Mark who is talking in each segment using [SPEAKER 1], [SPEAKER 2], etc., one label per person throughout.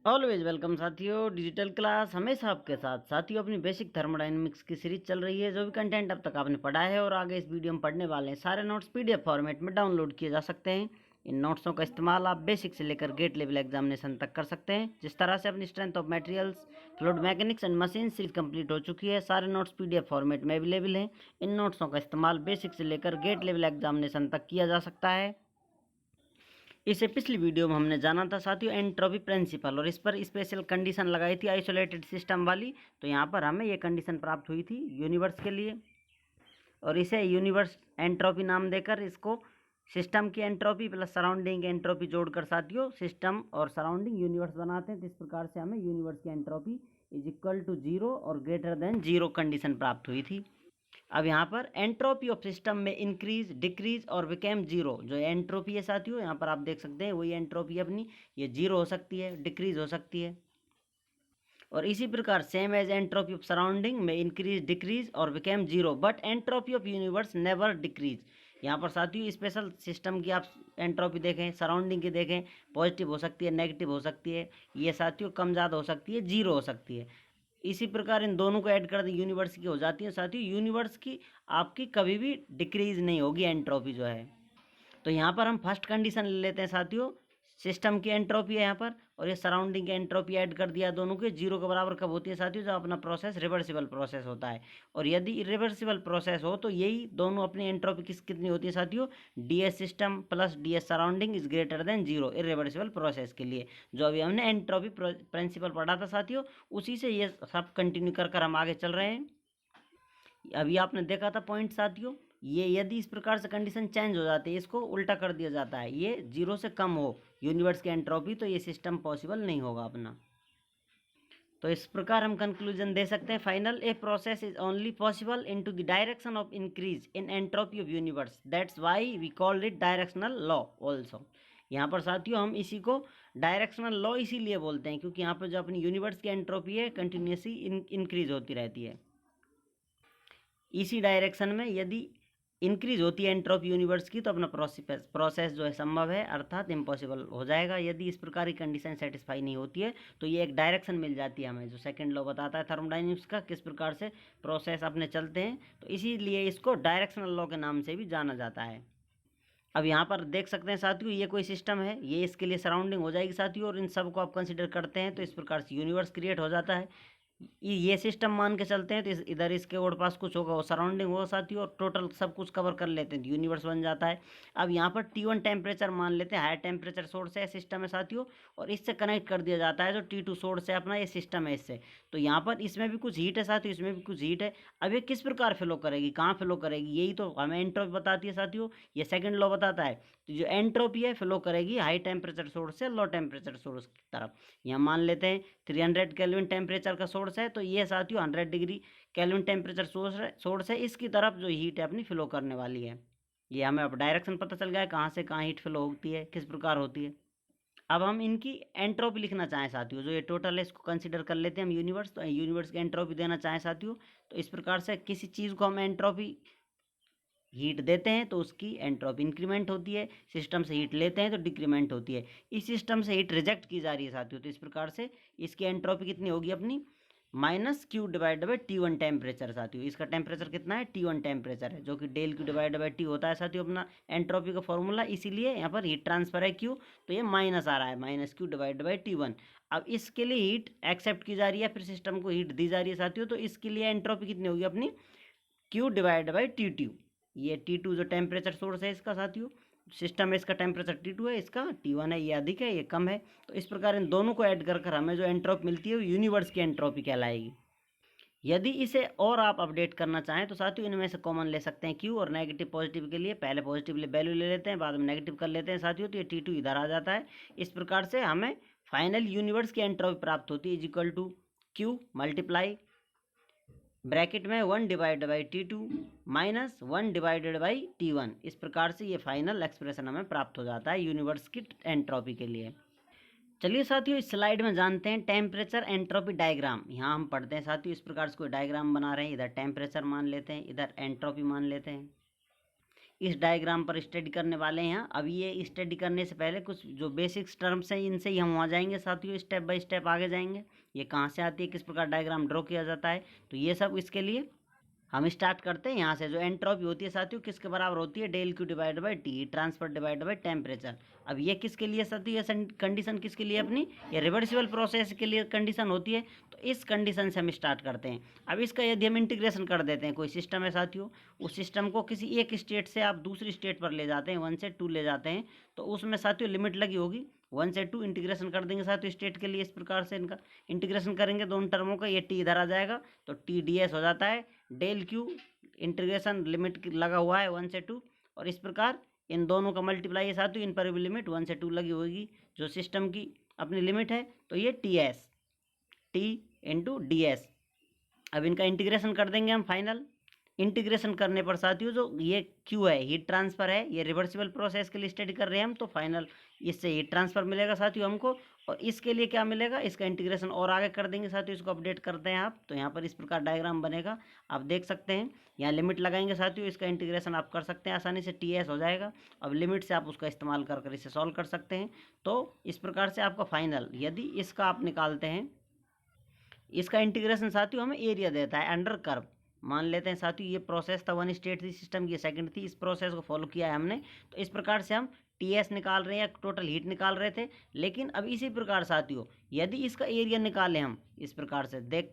[SPEAKER 1] Always welcome साथियों। Digital class हमेशा आपके साथ। साथियों, अपनी बेसिक थर्मोडायनेमिक्स की सीरीज चल रही है। जो भी कंटेंट अब तक आपने पढ़ा है और आगे इस वीडियो में पढ़ने वाले हैं, सारे नोट्स पीडीएफ फॉर्मेट में डाउनलोड किए जा सकते हैं। इन नोट्सों का इस्तेमाल आप बेसिक से लेकर गेट लेवल एग्जामिनेशन तक कर सकते हैं। जिस तरह से अपनी strength of materials, fluid mechanics and machine series complete हो चुकी है, सारे नोट्स पीडीएफ फॉर्मेट में अवेलेबल हैं। इन नोट्सों का इस्तेमाल बेसिक से लेकर गेट लेवल एग्जामिनेशन तक किया जा सकता है। इसे पिछली वीडियो में हमने जाना था साथियों एंट्रोपी प्रिंसिपल, और इस पर स्पेशल कंडीशन लगाई थी आइसोलेटेड सिस्टम वाली। तो यहाँ पर हमें ये कंडीशन प्राप्त हुई थी यूनिवर्स के लिए, और इसे यूनिवर्स एंट्रोपी नाम देकर इसको सिस्टम की एंट्रोपी प्लस सराउंडिंग एंट्रोपी जोड़कर साथियों सिस्टम और सराउंडिंग यूनिवर्स बनाते हैं। तो इस प्रकार से हमें यूनिवर्स की एंट्रोपी इज इक्वल टू 0 और ग्रेटर देन 0 कंडीशन प्राप्त हुई थी। अब यहाँ पर एंट्रोपी ऑफ सिस्टम में इंक्रीज, डिक्रीज और बिकेम 0, जो एंट्रोपी है साथियों यहाँ पर आप देख सकते हैं वही एंट्रोपी अपनी, ये 0 हो सकती है, डिक्रीज हो सकती है। और इसी प्रकार same as entropy of surrounding में इंक्रीज, डिक्रीज और became 0, but entropy of universe never decrease. यहाँ पर साथियों स्पेशल सिस्टम की आप एंट्रोपी देखें, सराउंडिंग की देखें, पॉजिटिव हो सकती है, नेगेटिव हो सकती है, ये साथियों कम ज़्यादा हो सकती है, 0 हो सकती है। इसी प्रकार इन दोनों को ऐड कर दें, यूनिवर्स की हो जाती है साथियों। यूनिवर्स की आपकी कभी भी डिक्रीज नहीं होगी एंट्रोपी जो है। तो यहाँ पर हम फर्स्ट कंडीशन ले लेते हैं साथियों, सिस्टम की एंट्रोपी है यहाँ पर, और ये सराउंडिंग की एंट्रोपी ऐड कर दिया दोनों के। 0 के बराबर कब होती है साथियों? जब अपना प्रोसेस रिवर्सिबल प्रोसेस होता है। और यदि इरिवर्सिबल प्रोसेस हो तो यही दोनों अपनी एंट्रोपी कितनी होती है साथियों? ds system plus ds surrounding is greater than 0 irreversible process के लिए। जो अभी हमने एंट्रोपी प्रिंसिपल पढ़ा था साथियों, उसी से ये सब कंटिन्यू कर हम आगे चल रहे हैं। अभी आपने देखा था पॉइंट साथियों, ये यदि इस प्रकार से कंडीशन चेंज हो जाती है, इसको उल्टा कर दिया जाता है, ये 0 से कम हो यूनिवर्स की एंट्रोपी, तो ये सिस्टम पॉसिबल नहीं होगा अपना। तो इस प्रकार हम कंक्लूजन दे सकते हैं final, a process is only possible into the direction of increase in entropy of universe, that's why we called it directional law also. यहाँ पर साथियों हम इसी को डायरेक्शनल लॉ इसीलिए बोलते हैं क्योंकि यहाँ पर जो अपनी यूनिवर्स की एंट्रोपी है कंटिन्यूसली इंक्रीज होती रहती है। इसी डायरेक्शन में यदि इंक्रीज होती है एंट्रोपी यूनिवर्स की तो अपना प्रोसेस जो है संभव है, अर्थात इम्पॉसिबल हो जाएगा। यदि इस प्रकार की कंडीशन सेटिस्फाई नहीं होती है तो ये एक डायरेक्शन मिल जाती है हमें, जो सेकंड लॉ बताता है थर्मोडायनेमिक्स का, किस प्रकार से प्रोसेस अपने चलते हैं। तो इसीलिए इसको डायरेक्शनल लॉ के नाम से भी जाना जाता है। अब यहाँ पर देख सकते हैं साथियों, ये कोई सिस्टम है, ये इसके लिए सराउंडिंग हो जाएगी साथियों, और इन सब को आप कंसिडर करते हैं तो इस प्रकार से यूनिवर्स क्रिएट हो जाता है। ये सिस्टम मान के चलते हैं तो इधर इसके और पास कुछ होगा, वो सराउंडिंग होगा साथियों, और टोटल सब कुछ कवर कर लेते हैं तो यूनिवर्स बन जाता है। अब यहाँ पर T1 टेम्परेचर मान लेते हैं, हायर टेम्परेचर सोर्स है सिस्टम है साथियों, और इससे कनेक्ट कर दिया जाता है जो T2 सोर्स है अपना, ये सिस्टम है इससे। तो यहाँ पर इसमें भी कुछ हीट है साथियों, इसमें भी कुछ हीट है। अब ये किस प्रकार फ्लो करेगी, कहाँ फ्लो करेगी, यही तो हमें एंट्रोपी बताती है साथियों, ये सेकेंड लॉ बताता है। तो जो एंट्रोपी है फ्लो करेगी हाई टेम्परेचर सोर्स से लो टेम्परेचर सोर्स की तरफ। यहाँ मान लेते हैं 300 केल्विन टेम्परेचर का सोर्स है, तो ये साथियों 100 डिग्री केल्विन टेम्परेचर सोर्स है, इसकी तरफ जो हीट है अपनी फ्लो करने वाली है। ये हमें अब डायरेक्शन पता चल गया है कहाँ से कहाँ हीट फ्लो होती है, किस प्रकार होती है। अब हम इनकी एंट्रोपी लिखना चाहें साथियों, जो ये टोटल है इसको कंसीडर कर लेते हैं हम यूनिवर्स, तो यूनिवर्स की एंट्रोपी देना चाहें साथियों, तो इस प्रकार से किसी चीज़ को हम एंट्रोपी हीट देते हैं तो उसकी एंट्रोपी इंक्रीमेंट होती है, सिस्टम से हीट लेते हैं तो डिक्रीमेंट होती है। इस सिस्टम से हीट रिजेक्ट की जा रही है साथियों, तो इस प्रकार से इसकी एंट्रोपी कितनी होगी अपनी, -Q divide by T1 temperature साथियों। इसका टेम्परेचर कितना है, T1 टेम्परेचर है, जो कि del Q divide by T होता है साथियों अपना एंट्रोपी का फॉर्मूला। इसीलिए यहाँ पर हीट ट्रांसफर है Q, तो ये माइनस आ रहा है, -Q डिवाइड बाई T1। अब इसके लिए हीट एक्सेप्ट की जा रही है, फिर सिस्टम को हीट दी जा रही है साथियों, तो इसके लिए एंट्रोपी कितनी होगी अपनी, Q डिवाइड बाई T2। ये T2 जो टेम्परेचर सोर्स है इसका साथियों, सिस्टम में इसका टेम्परेचर T2 है, इसका T1 है, ये अधिक है ये कम है। तो इस प्रकार इन दोनों को ऐड कर हमें जो एंट्रोपी मिलती है वो यूनिवर्स की एंट्रोपी कहलाएगी। यदि इसे और आप अपडेट करना चाहें तो साथियों इनमें से कॉमन ले सकते हैं Q, और नेगेटिव पॉजिटिव के लिए पहले पॉजिटिव वैल्यू ले लेते हैं, बाद में नेगेटिव कर लेते हैं साथियों, तो ये T2 इधर आ जाता है। इस प्रकार से हमें फाइनल यूनिवर्स की एंट्रोपी प्राप्त होती है is equal to Q multiply bracket में 1 divide by T2 minus 1 divided by T1। इस प्रकार से ये फाइनल एक्सप्रेशन हमें प्राप्त हो जाता है यूनिवर्स की एंट्रोपी के लिए। चलिए साथियों इस स्लाइड में जानते हैं टेम्परेचर एंट्रोपी डायग्राम। यहाँ हम पढ़ते हैं साथियों, इस प्रकार से कोई डायग्राम बना रहे हैं, इधर टेम्परेचर मान लेते हैं, इधर एंट्रोपी मान लेते हैं। इस डायग्राम पर स्टडी करने वाले हैं। अभी ये स्टडी करने से पहले कुछ जो बेसिक्स टर्म्स हैं इनसे ही हम वहाँ जाएंगे साथियों, स्टेप बाय स्टेप आगे जाएंगे। ये कहाँ से आती है, किस प्रकार डायग्राम ड्रॉ किया जाता है, तो ये सब इसके लिए हम स्टार्ट करते हैं यहाँ से। जो एंट्रोपी होती है साथियों किसके बराबर होती है, del Q divide by T, transfer divide by temperature. अब ये किसके लिए साथियों, ये कंडीशन किसके लिए अपनी, ये रिवर्सिबल प्रोसेस के लिए कंडीशन होती है। तो इस कंडीशन से हम स्टार्ट करते हैं। अब इसका यदि हम इंटीग्रेशन कर देते हैं, कोई सिस्टम है साथियों, उस सिस्टम को किसी एक स्टेट से आप दूसरी स्टेट पर ले जाते हैं, 1 से 2 ले जाते हैं, तो उसमें साथियों लिमिट लगी होगी 1 से 2 इंटीग्रेशन कर देंगे साथियों स्टेट के लिए। इस प्रकार से इनका इंटीग्रेशन करेंगे दोनों टर्मों का, ये टी इधर आ जाएगा तो टी डी एस हो जाता है, डेल क्यू इंटीग्रेशन लिमिट लगा हुआ है 1 से 2, और इस प्रकार इन दोनों का मल्टीप्लाई है साथियों, इन पर भी लिमिट 1 से 2 लगी होगी जो सिस्टम की अपनी लिमिट है, तो ये T S T into D S. अब इनका इंटीग्रेशन कर देंगे हम फाइनल। इंटीग्रेशन करने पर साथियों जो ये क्यू है हीट ट्रांसफ़र है, ये रिवर्सिबल प्रोसेस के लिए स्टडी कर रहे हैं हम, तो फाइनल इससे हीट ट्रांसफ़र मिलेगा साथियों हमको। और इसके लिए क्या मिलेगा, इसका इंटीग्रेशन और आगे कर देंगे साथियों, इसको अपडेट करते हैं आप, तो यहाँ पर इस प्रकार डायग्राम बनेगा, आप देख सकते हैं। यहाँ लिमिट लगाएंगे साथियों, इसका इंटीग्रेशन आप कर सकते हैं आसानी से, टी एस हो जाएगा। अब लिमिट से आप उसका इस्तेमाल कर इसे सॉल्व कर सकते हैं। तो इस प्रकार से आपका फाइनल, यदि इसका आप निकालते हैं, इसका इंटीग्रेशन साथियों हमें एरिया देता है अंडर कर्व। मान लेते हैं साथियों ये प्रोसेस था, 1 स्टेट थी सिस्टम की, सेकंड थी, इस प्रोसेस को फॉलो किया है हमने, तो इस प्रकार से हम टी एस निकाल रहे हैं या टोटल हीट निकाल रहे थे। लेकिन अब इसी प्रकार साथियों यदि इसका एरिया निकालें हम, इस प्रकार से देख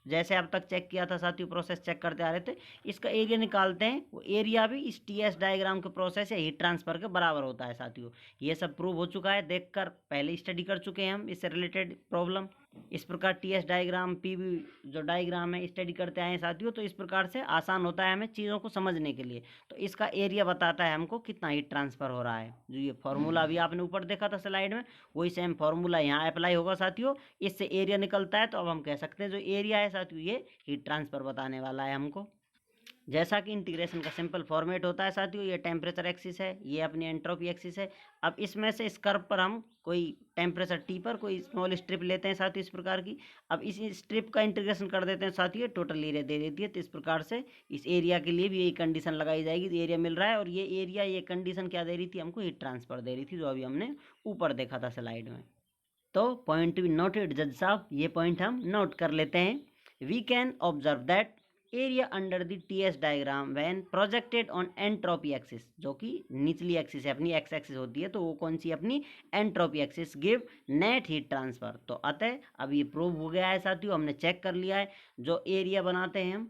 [SPEAKER 1] जैसे अब तक चेक किया था साथियों, प्रोसेस चेक करते आ रहे थे, इसका एरिया निकालते हैं, वो एरिया भी इस टी एस डायग्राम के प्रोसेस या हीट ट्रांसफर के बराबर होता है साथियों। ये सब प्रूव हो चुका है, देखकर पहले स्टडी कर चुके हैं हम इससे रिलेटेड प्रॉब्लम। इस प्रकार T S diagram, P V जो डायग्राम है स्टडी करते आए हैं साथियों, तो इस प्रकार से आसान होता है हमें चीज़ों को समझने के लिए। तो इसका एरिया बताता है हमको कितना हीट ट्रांसफ़र हो रहा है। जो ये फॉर्मूला अभी आपने ऊपर देखा था स्लाइड में, वही सेम फॉर्मूला यहाँ अप्लाई होगा साथियों, इससे एरिया निकलता है। तो अब हम कह सकते हैं जो एरिया है साथियों ये हीट ट्रांसफ़र बताने वाला है हमको। जैसा कि इंटीग्रेशन का सिंपल फॉर्मेट होता है साथियों, ये टेम्परेचर एक्सिस है, ये अपनी एंट्रोपी एक्सिस है। अब इसमें से इस कर्व पर हम कोई टेम्परेचर टी पर कोई स्मॉल स्ट्रिप लेते हैं साथियों इस प्रकार की। अब इस स्ट्रिप का इंटीग्रेशन कर देते हैं साथियों, टोटल एरिया दे देती है। तो इस प्रकार से इस एरिया के लिए भी यही कंडीशन लगाई जाएगी, तो एरिया मिल रहा है। और ये एरिया, ये कंडीशन क्या दे रही थी हमको, हीट ट्रांसफ़र दे रही थी, जो अभी हमने ऊपर देखा था स्लाइड में। तो पॉइंट बी नोटेड जज साहब, ये पॉइंट हम नोट कर लेते हैं। We can observe that area under the T S diagram when projected on entropy axis, जो कि निचली एक्सिस है अपनी, एक्स एक्सिस होती है, तो वो कौन सी अपनी entropy axis, give net heat transfer. तो अतः अब ये प्रूव हो गया है साथियों, हमने चेक कर लिया है। जो एरिया बनाते हैं हम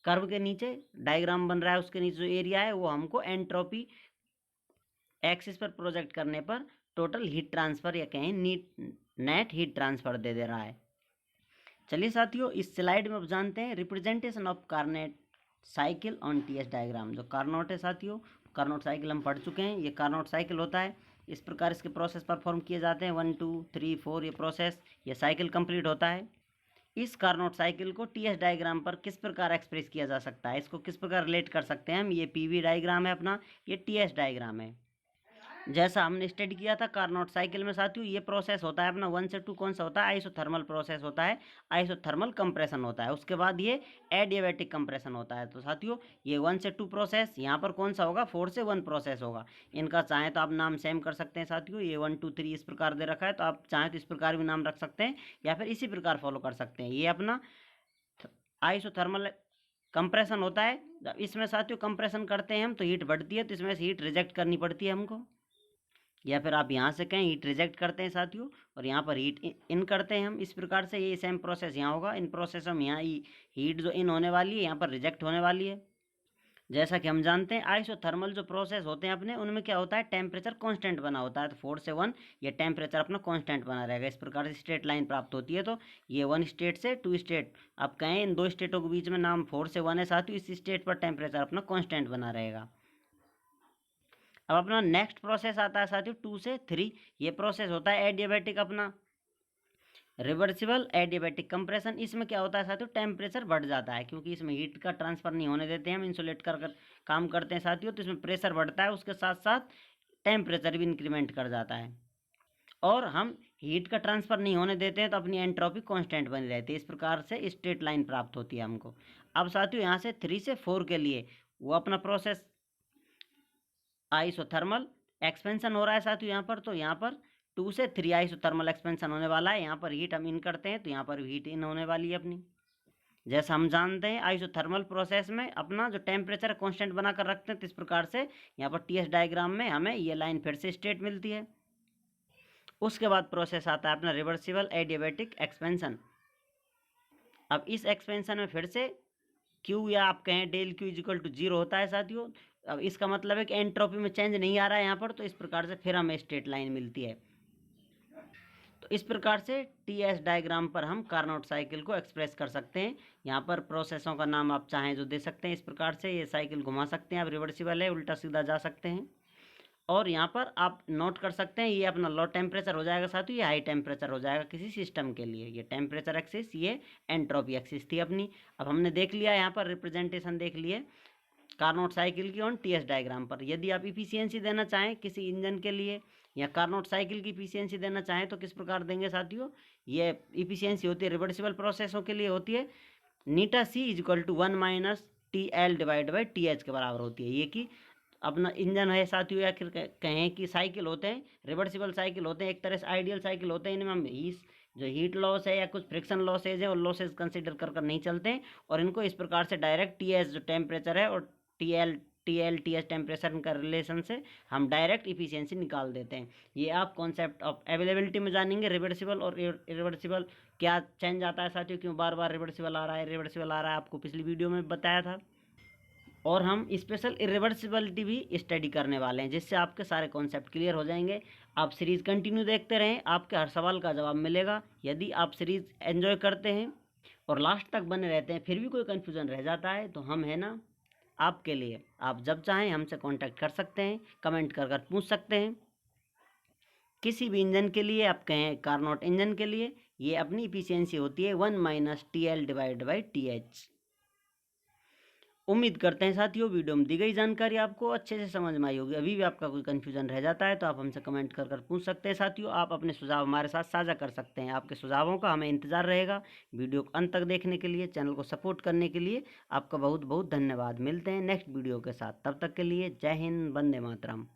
[SPEAKER 1] कर्व के नीचे, डायग्राम बन रहा है उसके नीचे जो एरिया है वो हमको एंट्रोपी एक्सिस पर प्रोजेक्ट करने पर टोटल हीट ट्रांसफ़र या कहें नेट हीट ट्रांसफ़र दे रहा है। चलिए साथियों इस स्लाइड में अब जानते हैं representation of Carnot cycle on T S diagram. जो कार्नोट है साथियों, कार्नोट साइकिल हम पढ़ चुके हैं। ये कार्नोट साइकिल होता है, इस प्रकार इसके प्रोसेस परफॉर्म किए जाते हैं, 1 2 3 4 ये प्रोसेस, ये साइकिल कंप्लीट होता है। इस कार्नोट साइकिल को टी एस डायग्राम पर किस प्रकार एक्सप्रेस किया जा सकता है, इसको किस प्रकार रिलेट कर सकते हैं हम। ये पी वी डायग्राम है अपना, ये टी एस डायग्राम है। जैसा हमने स्टडी किया था कार्नोट साइकिल में साथियों, ये प्रोसेस होता है अपना 1 से 2 कौन सा होता है, आइसोथर्मल प्रोसेस होता है, आइसोथर्मल कंप्रेशन होता है। उसके बाद ये एडियाबैटिक कंप्रेशन होता है। तो साथियों ये 1 से 2 प्रोसेस, यहाँ पर कौन सा होगा, 4 से 1 प्रोसेस होगा। इनका चाहें तो आप नाम सेम कर सकते हैं साथियों, ये 1 2 3 इस प्रकार दे रखा है, तो आप चाहें तो इस प्रकार भी नाम रख सकते हैं या फिर इसी प्रकार फॉलो कर सकते हैं। ये अपना आइसोथर्मल कंप्रेशन होता है। जब इसमें साथियों कंप्रेशन करते हैं हम तो हीट बढ़ती है, तो इसमें से हीट रिजेक्ट करनी पड़ती है हमको, या फिर आप यहाँ से कहें हीट रिजेक्ट करते हैं साथियों, और यहाँ पर हीट इन करते हैं हम। इस प्रकार से ये सेम प्रोसेस यहाँ होगा, इन प्रोसेस में यहाँ हीट जो इन होने वाली है यहाँ पर रिजेक्ट होने वाली है। जैसा कि हम जानते हैं आइसोथर्मल जो प्रोसेस होते हैं अपने, उनमें क्या होता है, टेम्परेचर कांस्टेंट बना होता है। तो 4 से 1 ये टेम्परेचर अपना कांस्टेंट बना रहेगा। इस प्रकार से स्ट्रेट लाइन प्राप्त होती है। तो ये 1 स्टेट से 2 स्टेट, आप कहें इन 2 स्टेटों के बीच में नाम 4 से 1 है साथियों, इस स्टेट पर टेम्परेचर अपना कांस्टेंट बना रहेगा। अब अपना नेक्स्ट प्रोसेस आता है साथियों 2 से 3, ये प्रोसेस होता है एडियाबैटिक अपना, रिवर्सिबल एडियाबैटिक कंप्रेशन। इसमें क्या होता है साथियों, टेम्परेचर बढ़ जाता है, क्योंकि इसमें हीट का ट्रांसफ़र नहीं होने देते हैं हम, इंसुलेट कर काम करते हैं साथियों, तो इसमें प्रेशर बढ़ता है, उसके साथ साथ टेम्परेचर भी इंक्रीमेंट कर जाता है, और हम हीट का ट्रांसफ़र नहीं होने देते हैं, तो अपनी एंट्रोपी कांस्टेंट बनी रहती है। इस प्रकार से स्ट्रेट लाइन प्राप्त होती है हमको। अब साथियों यहाँ से 3 से 4 के लिए वो अपना प्रोसेस आइसोथर्मल एक्सपेंशन हो रहा है साथियों यहाँ पर, तो यहाँ पर 2 से 3 आइसोथर्मल एक्सपेंशन होने वाला है। यहाँ पर हीट हम इन करते हैं तो यहाँ पर हीट इन होने वाली है अपनी। जैसा हम जानते हैं आइसोथर्मल प्रोसेस में अपना जो टेम्परेचर कांस्टेंट बनाकर रखते हैं, तो इस प्रकार से यहाँ पर टीएस डायग्राम में हमें ये लाइन फिर से स्टेट मिलती है। उसके बाद प्रोसेस आता है अपना रिवर्सिबल एडियाबैटिक एक्सपेंशन। अब इस एक्सपेंशन में फिर से क्यू या आप कहें डेल क्यू इजिकल टू 0 होता है साथियों। अब इसका मतलब है कि एंट्रोपी में चेंज नहीं आ रहा है यहाँ पर, तो इस प्रकार से फिर हमें स्ट्रेट लाइन मिलती है। तो इस प्रकार से टीएस डायग्राम पर हम कार्नोट साइकिल को एक्सप्रेस कर सकते हैं। यहाँ पर प्रोसेसों का नाम आप चाहें जो दे सकते हैं। इस प्रकार से ये साइकिल घुमा सकते हैं आप, रिवर्सिबल है, उल्टा सीधा जा सकते हैं। और यहाँ पर आप नोट कर सकते हैं ये अपना लो टेम्परेचर हो जाएगा साथियों, ये हाई टेम्परेचर हो जाएगा किसी सिस्टम के लिए। ये टेम्परेचर एक्सिस, ये एंट्रोपी एक्सिस थी अपनी। अब हमने देख लिया यहाँ पर रिप्रेजेंटेशन देख लिए कार्नोट साइकिल की ऑन टीएस डायग्राम पर। यदि आप इफिशियंसी देना चाहें किसी इंजन के लिए या कार्नोट साइकिल की इफिशियंसी देना चाहें तो किस प्रकार देंगे साथियों। ये इफिशियंसी होती है रिवर्सिबल प्रोसेसों के लिए होती है नीटा सी equal to 1 minus T L divide by T H के बराबर होती है। ये कि अपना इंजन है साथियों या फिर कहें कि साइकिल होते हैं, रिवर्सिबल साइकिल होते हैं, एक तरह से आइडियल साइकिल होते हैं। इनमें हम जो हीट लॉस है या कुछ फ्रिक्शन लॉसेज है और लॉसेज कंसिडर कर नहीं चलते हैं, और इनको इस प्रकार से डायरेक्ट टी एस जो टेम्परेचर है और T L T S temperature का रिलेशन से हम डायरेक्ट इफिशियंसी निकाल देते हैं। ये आप कॉन्सेप्ट ऑफ अवेलेबिलिटी में जानेंगे। रिवर्सिबल और इरिवर्सिबल क्या चेंज आता है साथियों, क्यों बार बार रिवर्सिबल आ रहा है, रिवर्सिबल आ रहा है, आपको पिछली वीडियो में बताया था। और हम स्पेशल इरिवर्सिबिलिटी भी स्टडी करने वाले हैं, जिससे आपके सारे कॉन्सेप्ट क्लियर हो जाएंगे। आप सीरीज़ कंटिन्यू देखते रहें, आपके हर सवाल का जवाब मिलेगा। यदि आप सीरीज़ एंजॉय करते हैं और लास्ट तक बने रहते हैं, फिर भी कोई कन्फ्यूज़न रह जाता है, तो हम है ना आपके लिए। आप जब चाहें हमसे कांटेक्ट कर सकते हैं, कमेंट कर पूछ सकते हैं। किसी भी इंजन के लिए, आप कहें कार्नोट इंजन के लिए, ये अपनी इफिशियंसी होती है 1 minus T L divide by T H. उम्मीद करते हैं साथियों वीडियो में दी गई जानकारी आपको अच्छे से समझ में आई होगी। अभी भी आपका कोई कन्फ्यूजन रह जाता है तो आप हमसे कमेंट कर पूछ सकते हैं साथियों। आप अपने सुझाव हमारे साथ साझा कर सकते हैं। आपके सुझावों का हमें इंतजार रहेगा। वीडियो को अंत तक देखने के लिए, चैनल को सपोर्ट करने के लिए आपका बहुत बहुत धन्यवाद। मिलते हैं नेक्स्ट वीडियो के साथ, तब तक के लिए जय हिंद, वंदे मातरम।